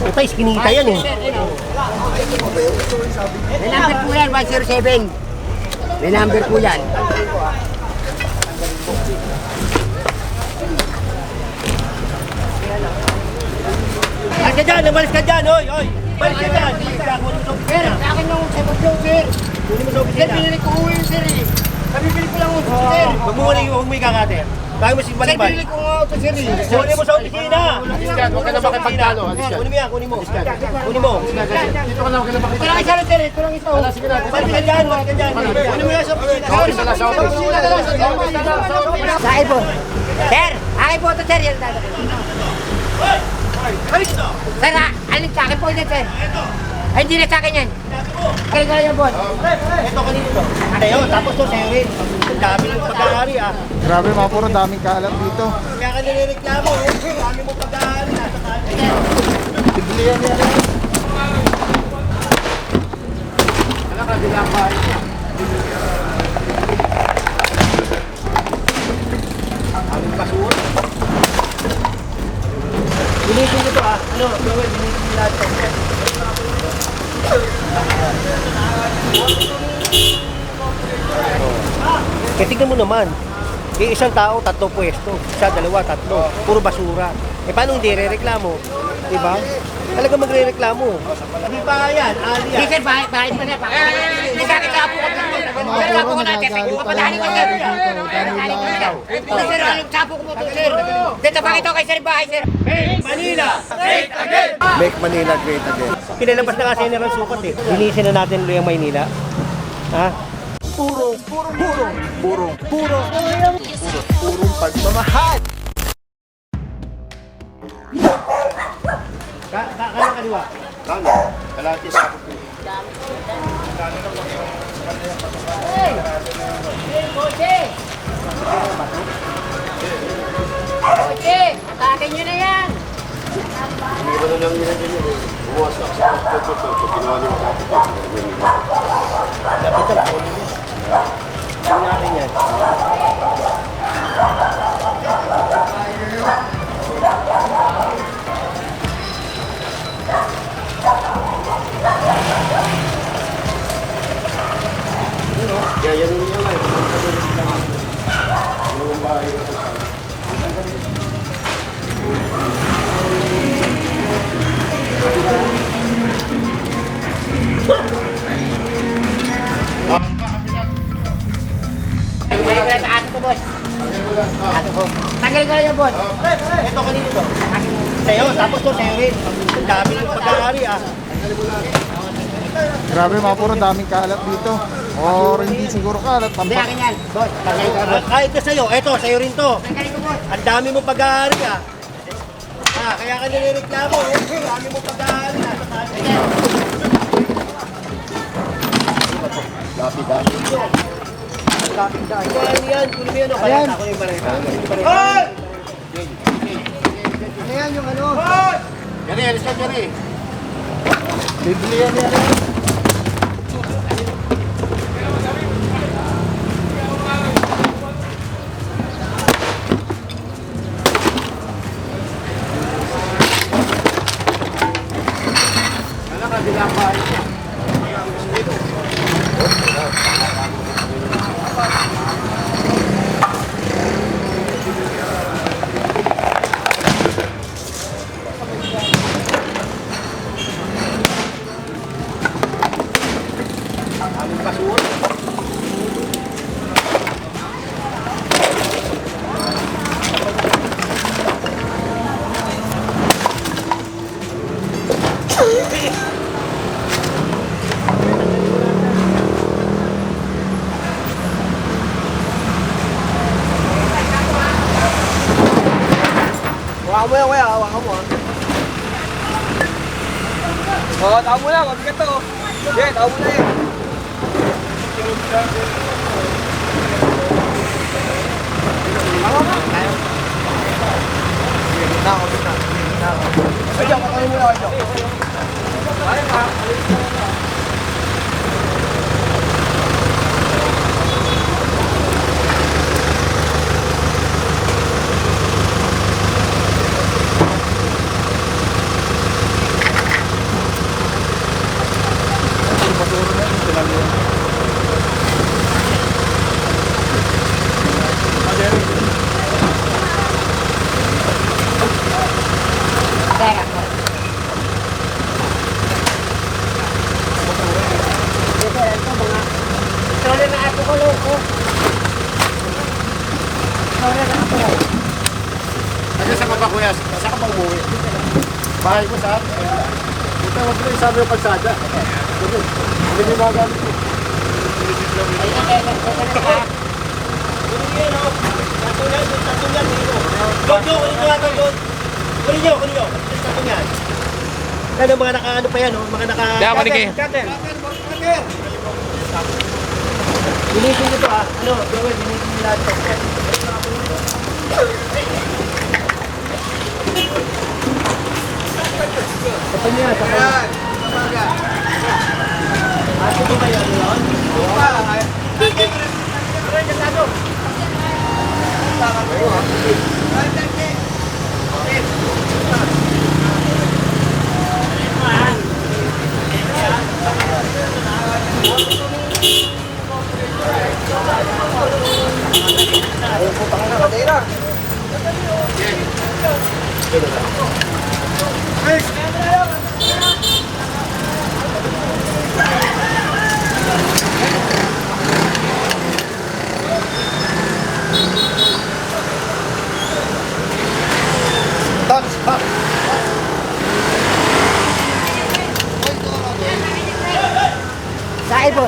Ito, iskinita yan eh. May number po yan, 107. May number po yan. Ay ka dyan, umalis ka dyan, oy, oy. Umalis ka dyan. Sir, sa akin nung sa bagyo, sir. Kunin mo sa Sir, opisina. binili ko uwi, sir eh. Nabibili ko lang ito, sir. Huwag mo huwag mo ikakate. Kaya mo si Sir, Balibay. binili ko nga ito, sir eh. Kunin mo sa opisina. Huwag ka na makipagtalo. Kunin mo yan, kunin mo. Kunin mo. Dito ka na, huwag ka na Ito makipagtalo. lang isa lang, sir. Ito lang isa. Sige na. Umalis ka dyan, umalis ka dyan. Kunin mo yan sa opisina. Office na lang, sa office. Sa akin po. Sir, akin po ito, sir. Yan tayo. Sir, alin sa akin po yan, sir. Ay, hindi na sa akin yan. Kaya ka lang yan, boss. Ito kanino to? Ano yun? Tapos to, sa'yo rin. Ang dami ng pagkakari ah. Grabe mga puro, daming kalat dito. Kaya ka nilireklamo eh. Ang dami mong pagkakari. Nasa kanya. Bibliyan yan. Ang basura. Binitin nyo to ah. Ano? Gawin, binitin nyo lahat to. Kaya tignan mo naman. Yung isang tao, 3 pwesto. Isa, 2, 3. Puro basura. Eh paano hindi re-reklamo? Diba? Talaga magre-reklamo. Hindi pa yan, ali Hindi, yan. sir, bahay pa na. Nagkakita po ko dito. Mga Sir, puro, ako ko na, sir. nagagalit Papadali ko, talaga sir. dito. Dahil lang. Ito, sir, anong sapo ko mo ito, sir? Dito, pakita ko kay sir bahay, sir. Manila! Great again! Make Manila great again. Pinalabas na kasi General Sukat eh. Linisin na natin yung Maynila. Ha? Purong pagmamahal. Kanan kaliwa. Kano? Kalati sa ako. Koche! Koche! Atake nyo na yan! Hindi na lang nila din yun eh. Buwas ako sa pagpupo. Ginawa niyo sa akin. Dapat lang. Tingnan natin yan. Kaya yan yung yung yung bahay ko sa Tanggalin ko na sa ato ko, boss. Ato ko. Tanggalin ko na yan, boss. Ito kanino to? Sa'yo, tapos to sa'yo rin. Ang dami ng pagkakari ah. Grabe mga puro, daming kalat dito. Or hindi siguro kalat. Hindi, Tampak. akin yan. Boss, tanggalin ko, boss. Kahit na sa'yo, eto, sa'yo rin to. Tanggalin ko, boss. Ang dami mong pagkakari ah. Ah, kaya ka nilireklamo eh. Ang dami mong pagkakari ah. Sa kanya. dapi-dapi. Yan, yan. Kunin mo yan. O, Ayan. balita ko yung balita. Hoy! Ayan yung ano. Gani, alis ka gani. Bibliyan yan. Hawakan mo yan, kuya. Hawakan mo. Oo, tao mo lang. Mabigat to. Sige, tao mo na yan. Ay, Diyan, patayin mo na kayo. Ay, pa. Bahay ko sa akin. Puta, wag mo yung sabi ng kalsada. Hindi mo magagamit mo. Ano, mga naka-ano pa yan, oh? Mga naka... Kaya ko niki. Linisin nyo to, ah. Ano, Joel, linisin nyo lahat to. Sapa nyo yan, sapa nyo. Ate ko ba yan, yun? Sa akin po.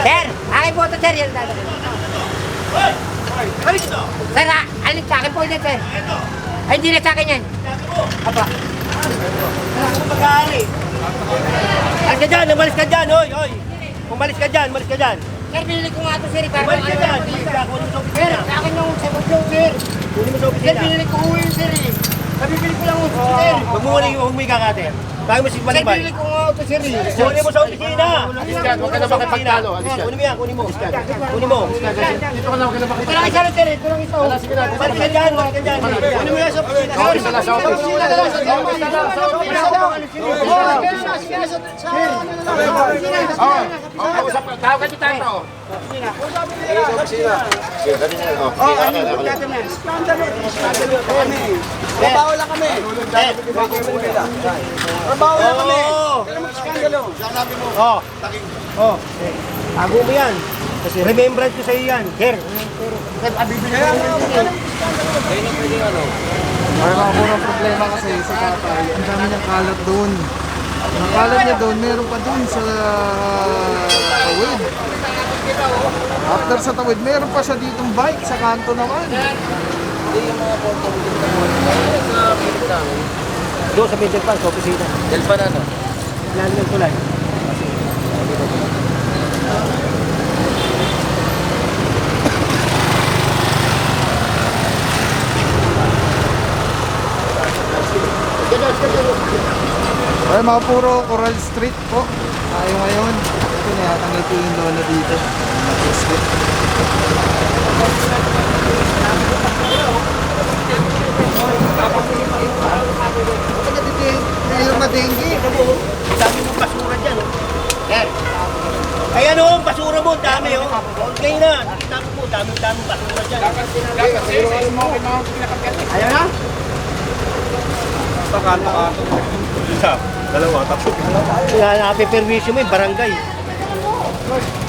Sir, akin po ito, sir. Yan, sir, alin sa akin po yan, sir. Ay, hindi na sa akin yan. Apa. Alis ka dyan, umalis ka dyan, oy, oy. Umalis ka dyan, umalis ka dyan. Sir, binili ko nga ito, sir. Para Umalis ka ano, dyan, umalis ka, kunin mo sa Sir, opisina. sa akin yung sagot yung, sir. Kunin mo sa Sir, opisina. binili ko ho yun, sir. Nabibili ko lang ho, sir. Huwag mo huwag mo ikakate. Bago mo si Sir, Balibay. binili ko nga ito, sir. Kunin mo sa opisina. Aliska, huwag ka na makipagtalo. Aliska. Kunin mo yan, kunin mo. Kunin mo. Dito ka na, huwag ka na Ito makipagtalo. lang isa, sir. Ito lang isa. Umalis ka dyan, umalis ka dyan. Kunin mo yan sa opisina. Office na lang sa office. Usap ka. Tawag ka dito tayo. Trabaho lang kami. Trabaho lang kami. Oo. Kailan mag-skandalo? Oh. Oh. Tago mo yan. Kasi remembrance ko sa iyo yan. Sir. Ay, mga purong problema kasi sa tatay. Ang dami niyang kalat doon. Ang kalat niya doon, meron pa doon sa tawid. After sa tawid, meron pa siya ditong bike sa kanto naman. Doon sa middle pan, sa opisina. Del pa na, no? Lalo ng tulay. Ay, mga puro Coral Street po. Tayo ngayon. Ito na yata ngiti yung lolo dito. Mayroon na dengue. Dami mong basura dyan, oh. Sir. Ay ano, basura mo, dami, oh. Okay na. Nakita mo po, dami basura dyan. Ayaw na? Dalawa, tapos. Kaya napiperwisyo mo yung barangay.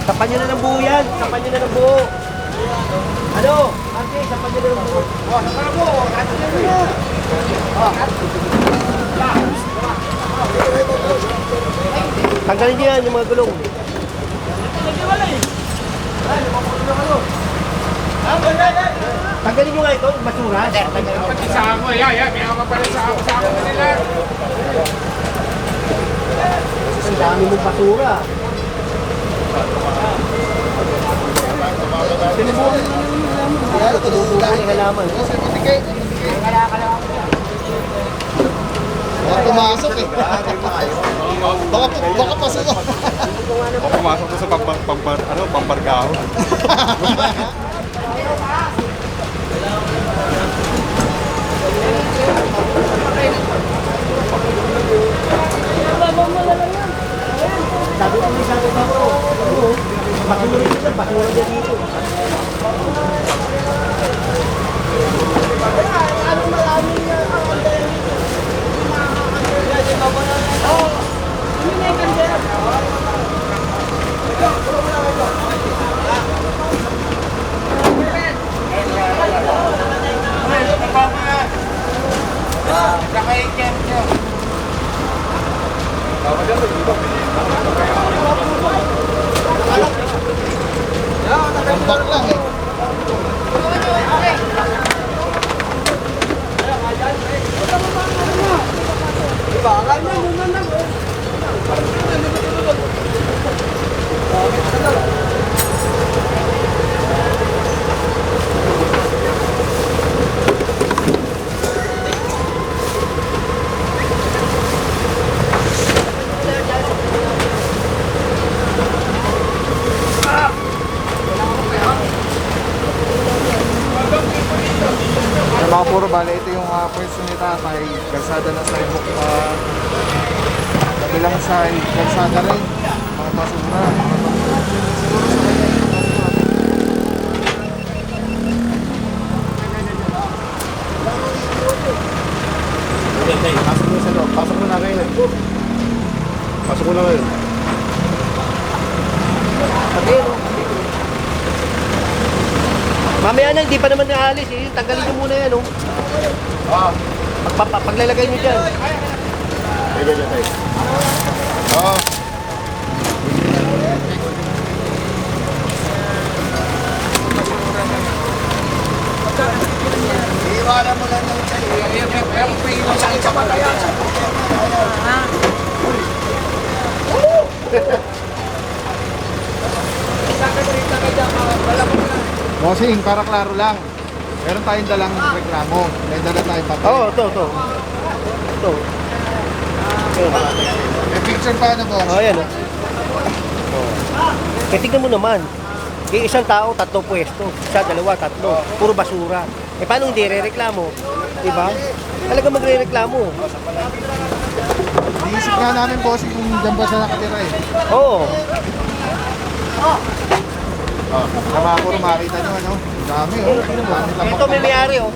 Sapan nyo na ng buo yan. Sapan nyo na ng buo. Ano? Ate, sapan nyo na ng buo. Oh, sapan na buo. Tanggalin nyo yan, yung mga gulong. Tanggalin nyo nga ito, yung basura. Sa ako, yeah, may ako pala sa ako nila. Ang dami mong basura. Kaya tutulungan yung halaman. Baka pumasok eh. Baka pasok. Pumasok ko sa pambargaho. Sabi ko basura dito, basura dyan dito. Baka na, muna lang. Sa mga puro bale, ito yung pwesto ni tatay. Kalsada ng sidewalk kabilang side, kalsada rin. Mga basura. Siguro sa kanya yung basura. Pasok mo sa loob. Pasok mo na kayo. Pasok mo na kayo. Mamaya na, hindi pa naman naalis eh. Tanggalin nyo muna yan, oh. Paglalagay nyo dyan. Pwede na tayo. Oo. Iiwanan mo lang ng Bossing, para klaro lang. Meron tayong dalang reklamo. May dala tayong papel. Oo, ito. Ito. May picture pa na, boss? Oh, ayan, oh. Eh, tignan mo naman. Eh, isang tao, 3 pwesto. Isa, 2, 3. Puro basura. Eh, paano hindi re-reklamo? Diba? Talaga magre-reklamo. Iisip nga namin, bossing, kung dyan ba siya nakatira eh. Oo. Sa mga puro makita nyo, ano? Dami, oh. Dami lang Ito may mayari, oh.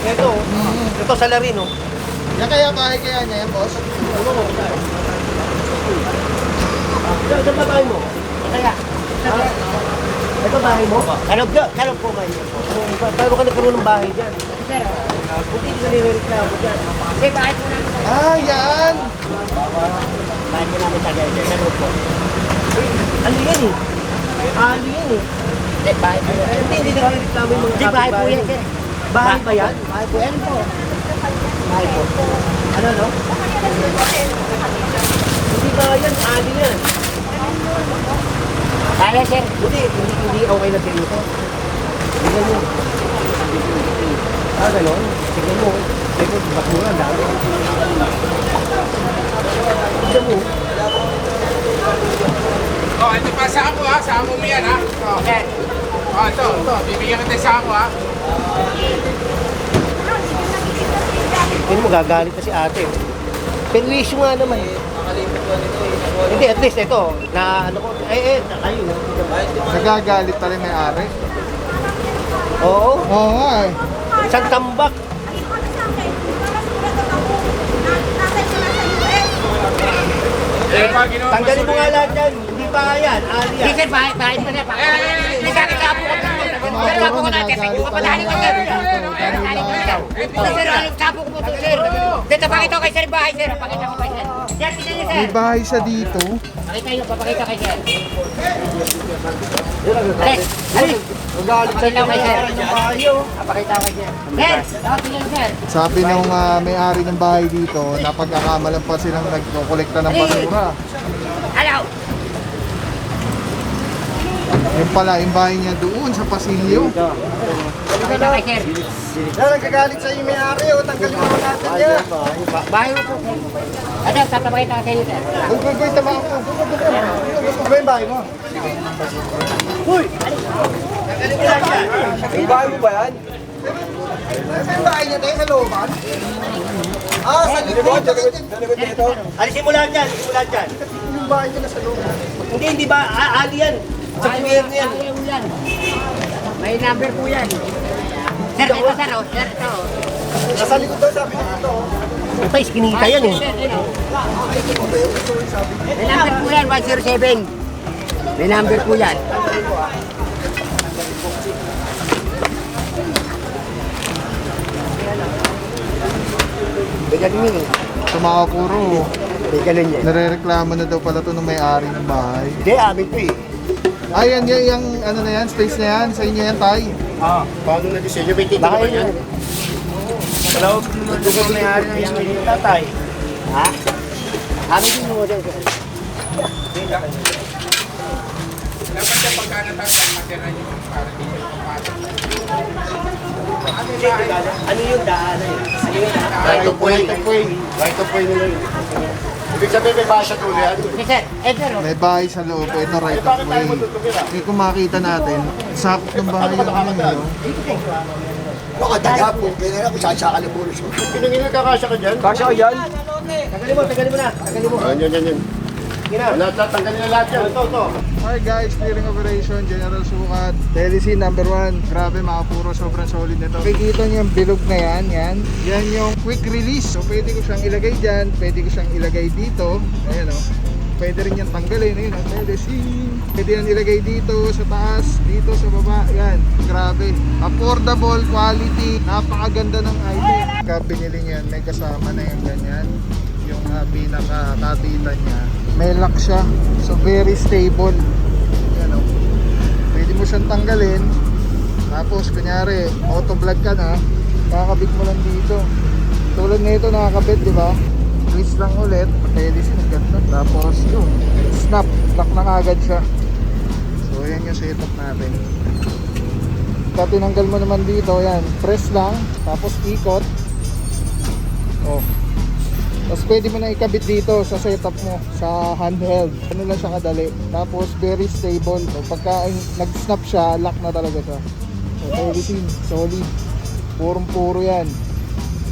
Ito, oh. Ito sa larin, oh. Yan kaya bahay kaya niya yan, boss? Saan ba bahay mo? Kaya, Ito bahay mo? Kalog po ba yun? Paano ka nagkaroon ng bahay dyan? sir. Buti hindi ka nire-reklamo dyan. Kasi bakit mo namin Ah, yan! bakit mo namin tagay? Sa loob po. Ano yan eh? Ano yan eh? Hindi, bahay po yan. Hindi nire-reklamo yung mga Hindi, bahay po yan, sir. Bahay ba yan? Bahay po yan po. Bahay po. Ano no? Hindi ba yan? Ano yan? Kaya, sir. Hindi okay na dito. Tingnan mo. Ganon. Tingnan mo. Tingnan mo. Basura, ang dami. Tingnan mo. Oh, ito pa sa ako ha. Sa ako mo yan ha. Oh, Sir. oh ito. Bibigyan kita sa ako ha. Tingnan mo, gagalit na si ate. Pero issue nga naman. Hindi, at least ito, na ano ko, ayun. Nagagalit pala yung may-ari. Oo, Oo nga eh. isang tambak. Eh, pag ginawa mo Tanggalin mo nga lahat yan. Hindi pa yan, ali Hindi, yan. sir. Bahay po sir. Nagkakitapo ko lang. Nagkakitapo ko lang. Kasi yung kapalahanin ko, sir. Ito, sir. Nagkakitapo ko po ito, sir. Dito, pakita ko kay sir bahay, sir. Pakita ko kay sir. Sir, kita niyo, sir. May bahay siya dito. Pakita nyo, papakita kay sir. Alis, alis. Magalit sa Pakita ko kay sir. bayo. Papakita ko kay sir. Sir, dapat tingnan, sir. Sabi nung may-ari ng bahay dito, napag-akamalan pa silang nagkukolekta ng basura. Alaw. Yung pala, yung bahay niya doon sa pasilyo. Pakita kay sir. Nagkagalit sa yung may-ari, o tanggalin mo natin niya. Bahay mo po. Ano, papakita ko sa inyo, sir. Gugugoy, tama ako. Gugugoy yung bahay mo. Yung bahay mo ba yan? Yung bahay niya tayo sa looban. Ah, sa likod. dito. Alisin mo lahat yan, alisin mo lahat yan. Yung bahay niya na sa looban. Hindi ba, ali yan. Sa puwer niyan. Ayaw yan. May number po yan. Sir, ito, sir. Oh. Sir, ito. Oh. Nasa likod daw, sabi niya dito. Ito, iskinita yan eh. Sir, ito. May number po yan, 107. May number po yan. May ganun yun eh. Sa mga puro, May ganun yan. nare-reklamo na daw pala to ng may-ari ng bahay. Hindi, amin po eh. Ay, yan, yung ano na yan, space na yan, sa inyo yan, tay. Paano nag-disenyo? May tito ba yan? Hello, may ari ng tatay. Ha? Kami din mo dyan, sir. Ano yung daanan yun? Ano yung daanan? Right of way. Right of way nila yun. Ibig sabihin may basa tuloy yan. Sir, sir. May bahay sa loob, ito right of Bakit tayo way. matutupira? Eh kung makita natin, sakop ng bahay yung ano yun. Baka tagapo, kaya nga kung saan sa kalimunos mo. Pinangin kakasya ka dyan? Kasya ka dyan? Tagalin mo na. Tagalin mo. Yan. Gina. Lahat, tanggalin na lahat yan. Ito. Hi guys, clearing operation, General Sukat, Telecine number 1. Grabe mga puro, sobrang solid nito. Nakikita niyo yung bilog na yan. Yan yung quick release. So pwede ko siyang ilagay dyan, pwede ko siyang ilagay dito. Ayan o. Pwede rin yan tanggalin. Ayun o, Telecine. Pwede yan ilagay dito, sa taas, dito, sa baba. Yan, grabe. Affordable, quality, napakaganda ng item. Pagka binili niyan, may kasama na yung ganyan. Yung pinaka-kapitan niya. May lock siya. So very stable. Yan o. Pwede mo siyang tanggalin. Tapos kunyari, auto vlog ka na, kakabit mo lang dito. Tulad nito nakakabit, di ba? Twist lang ulit, pwede sinagad na. Tapos yun, snap, lock na kagad siya. So yan yung setup natin. Pagka tinanggal mo naman dito, yan, press lang, tapos ikot. Oh. Tapos pwede mo na ikabit dito sa setup mo, sa handheld. Ano lang siya kadali. Tapos very stable. So, pagka nag-snap siya, lock na talaga siya. So Telecine, solid. Purong-puro yan.